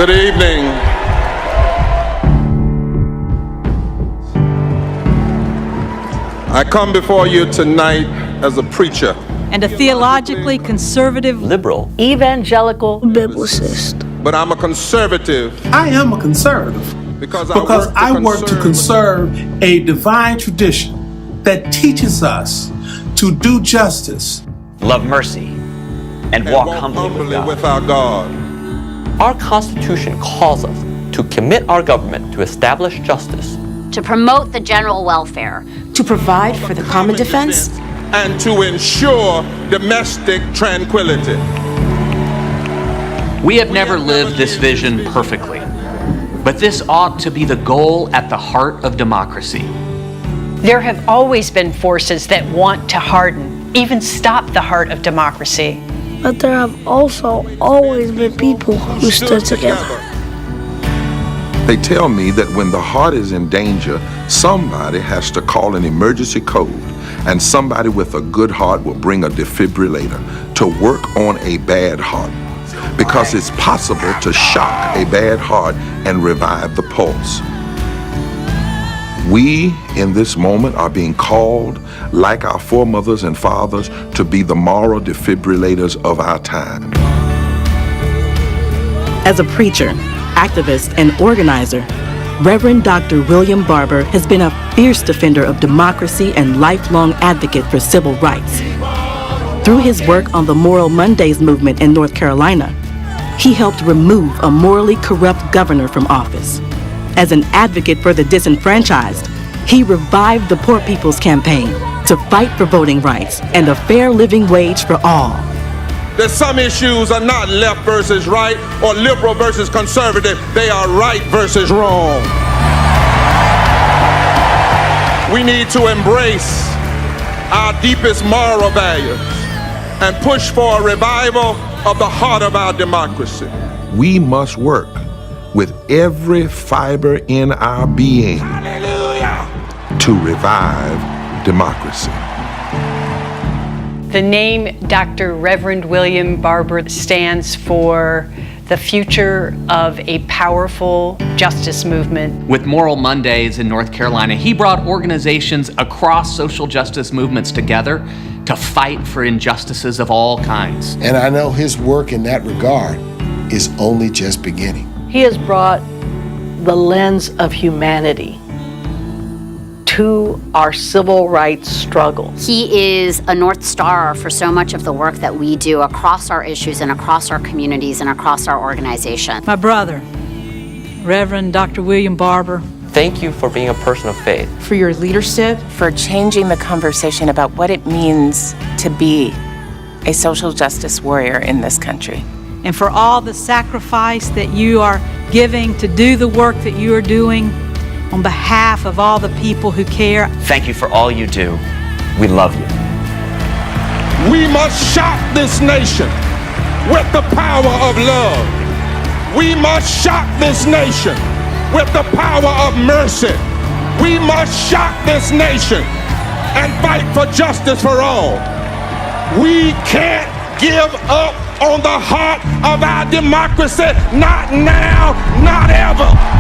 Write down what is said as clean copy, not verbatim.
Good evening. I come before you tonight as a preacher and a theologically conservative, liberal, evangelical, biblicist. But I'm a conservative. I am a conservative because I work to conserve a divine tradition that teaches us to do justice, love mercy, and walk humbly with our God. Our Constitution calls us to commit our government to establish justice, to promote the general welfare, to provide for the common defense, and to ensure domestic tranquility. We have never lived this vision perfectly, but this ought to be the goal at the heart of democracy. There have always been forces that want to harden, even stop the heart of democracy. But there have also always been people who stood together. They tell me that when the heart is in danger, somebody has to call an emergency code, and somebody with a good heart will bring a defibrillator to work on a bad heart, because it's possible to shock a bad heart and revive the pulse. We, in this moment, are being called, like our foremothers and fathers, to be the moral defibrillators of our time. As a preacher, activist, and organizer, Reverend Dr. William Barber has been a fierce defender of democracy and lifelong advocate for civil rights. Through his work on the Moral Mondays movement in North Carolina, he helped remove a morally corrupt governor from office. As an advocate for the disenfranchised, he revived the Poor People's Campaign to fight for voting rights and a fair living wage for all. That some issues are not left versus right or liberal versus conservative. They are right versus wrong. We need to embrace our deepest moral values and push for a revival of the heart of our democracy. We must work with every fiber in our being to revive democracy. The name Dr. Reverend William Barber stands for the future of a powerful justice movement. With Moral Mondays in North Carolina, he brought organizations across social justice movements together to fight for injustices of all kinds. And I know his work in that regard is only just beginning. He has brought the lens of humanity to our civil rights struggle. He is a North Star for so much of the work that we do across our issues and across our communities and across our organization. My brother, Reverend Dr. William Barber. Thank you for being a person of faith. For your leadership, for changing the conversation about what it means to be a social justice warrior in this country. And for all the sacrifice that you are giving to do the work that you are doing on behalf of all the people who care. Thank you for all you do. We love you. We must shock this nation with the power of love. We must shock this nation with the power of mercy. We must shock this nation and fight for justice for all. We can't give up on the heart of our democracy, not now, not ever.